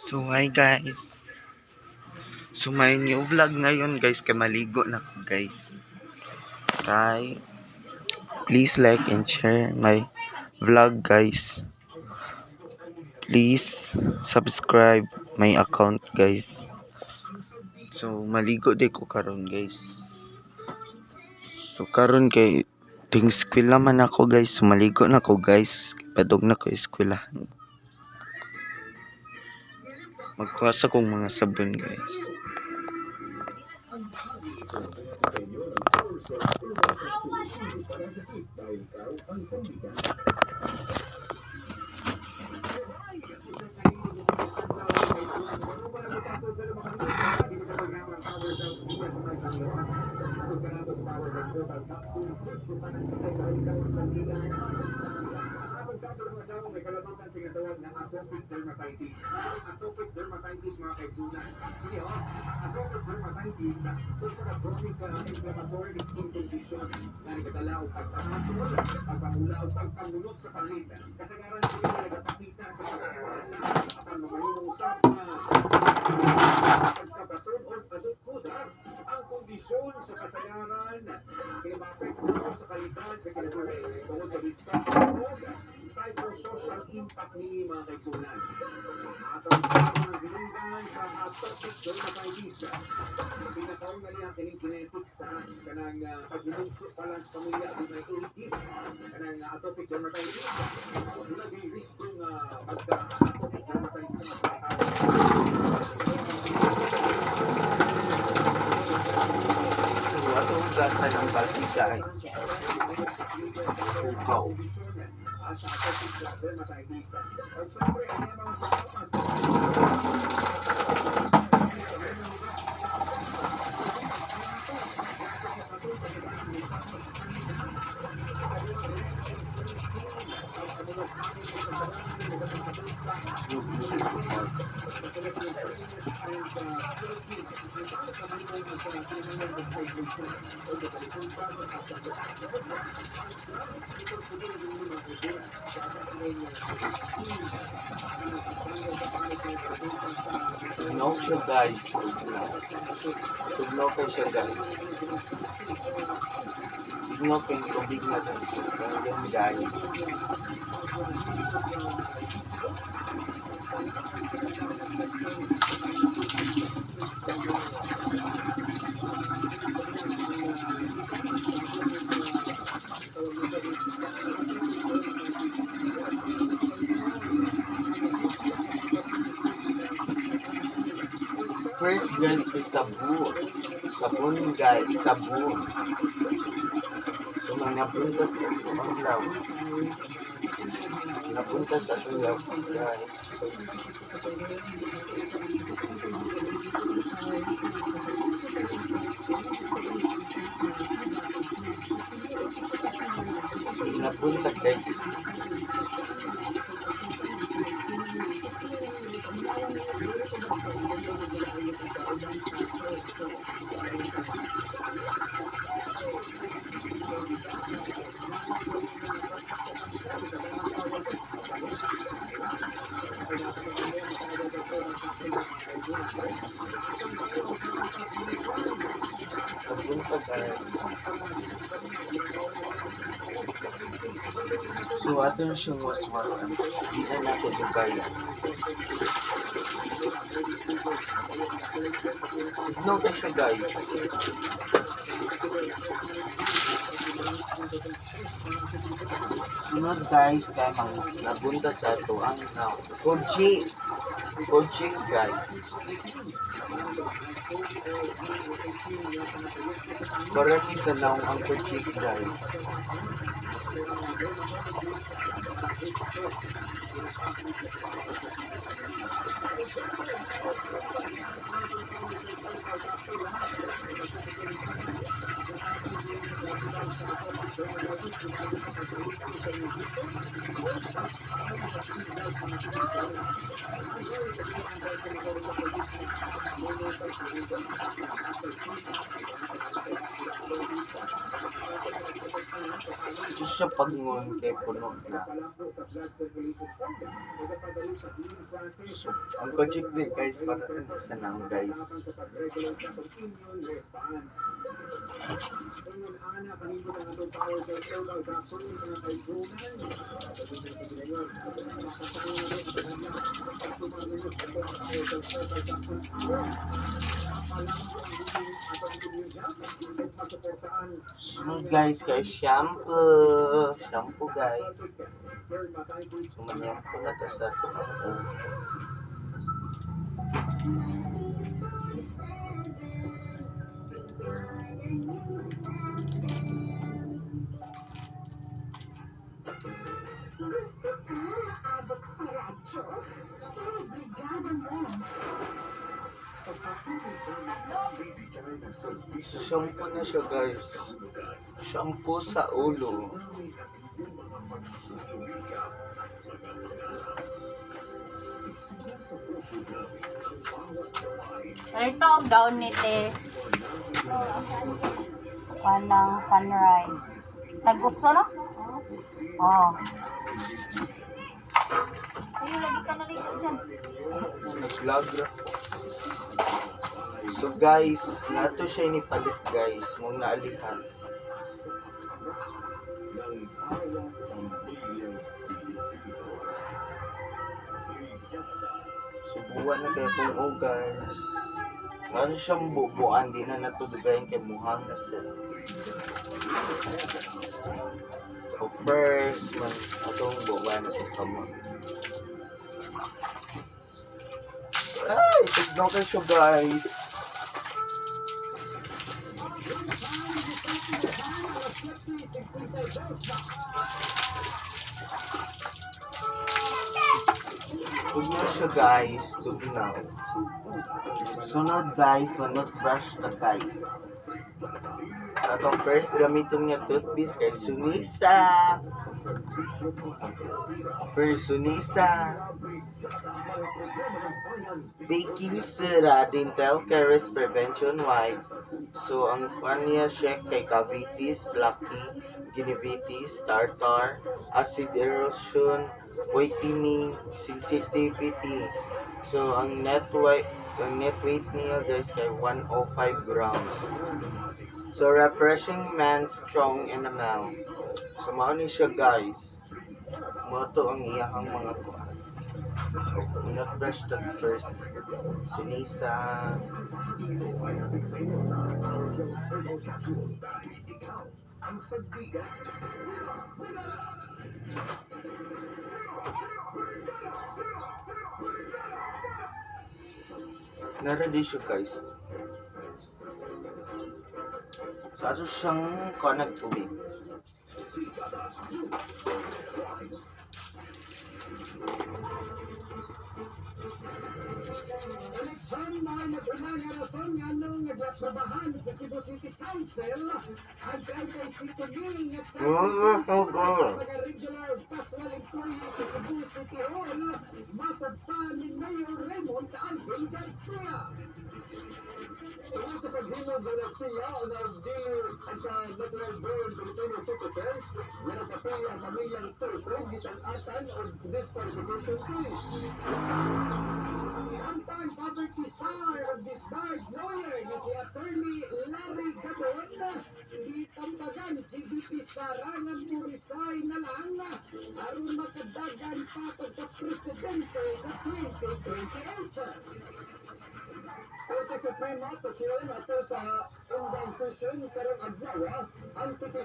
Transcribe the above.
So hi guys. So may new vlog ngayon guys, kay maligo na ko guys. Kay please like and share my vlog guys. Please subscribe my account guys. So maligo di ko karon guys. So karon kay ting eskwela man ako guys. So maligo na ko guys. Padog na ko eskwelahan. Magkuha sa kong mga sabon guys. May kalabang sa ginatawag na atopic dermatitis. Atopic dermatitis mga kaigsunan. Hindi o, atopic dermatitis sa chronic inflammatory skin condition na nagdala o pagpamatulog, pagpamula o pagpamulot sa palit. Kasagaran sila na nagpapakita sa pagkakuan apan mamayong usap na pagkabaton o padukod ang kondisyon sa kasagaran kinamapekto sa kalidad sa kinabuhi tungkol sa discount psychosocial impact ni mga kaigsunan. Atong ang ginundan sa atopic dermatitis. Pinatawag na niya kining genetics sa kanang paghinungso pala sa pamilya at may ulikid. Kanang atopic dermatitis. Wala di risk ng pagka-atopic dermatitis sa mga tao. So atong gasa ng balsikan. Ugaw. Sa atopic dermatitis. At syempre, ang mga No siya guys. Tugnaw kayo siya guys. Tugnaw kayo tubig na guys. First guys, kay sabon. Sabon guys, sabon. So napunta sa itong law. Napunta sa itong law guys. Napunta guys. So ato na siyang waswasan. Hindi na natin yung kaya. Ignore na siya guys. Sunod guys, kamang nabunta sa ito ang Koji. Koji guys. Correctly sa naong ang Koji guys. siya pagngon kay puno na. So, ang kojik din guys, para sa nang guys. So guys, kay shampoo guys. So manyampo na to sa ito ang Gusto ka maabot si Radyo? Kaya brigada mo. shampoo na siya guys. Shampoo sa ulo. Ito ang gown ni Te. Panang sunrise. Tag-upso no? Oh. Ayun, lagi ka nalito dyan. Nag-vlog na. So guys, nato siya inipalit guys. Mong naalihan. Subuan na kayo pong guys. Ano siyang bubuan, di na natudugayin kay muhang na sila. So first, atong bubuan na sa kamot. Ay, tignan kayo siya guys. Tignan siya guys, tugnaw. Sunod guys, manot brush na guys. Atong first gamitin niya toothpaste kay Sunisa. First Sunisa. Baking soda, dental caries prevention white. So ang kanya check kay cavities, plaque, gingivitis, tartar, acid erosion, whitening, sensitivity. So ang net weight niya guys kay 105 grams. So refreshing man strong enamel. So mao ni siya guys. Moto ang iyahang mga kuan. So not brush that first. Sinisa. Nara-ready siya guys. So ato siyang connect tubig. Eleksyon mga nag-unang rason nga nung nagtrabahan sa Cebu City Council ang kay Situling at mga regular pastoral employee sa Cebu City Hall masagpan ni Mayor Raymond Alvin Garcia. Sa paghilog ng Garcia nag-deal sa Natural Born Filipino citizens na nakapay ang pamilyang Turco gitan-atan o disqualification fees. Ang time poverty star of this barge lawyer ni si Attorney Larry Gadon itambagan si VP Sara ng Burisay na lang aron makadagan pa pagka-presidente sa 2028. Korte Suprema, tukiyon ato sa undang session karong adlaw ang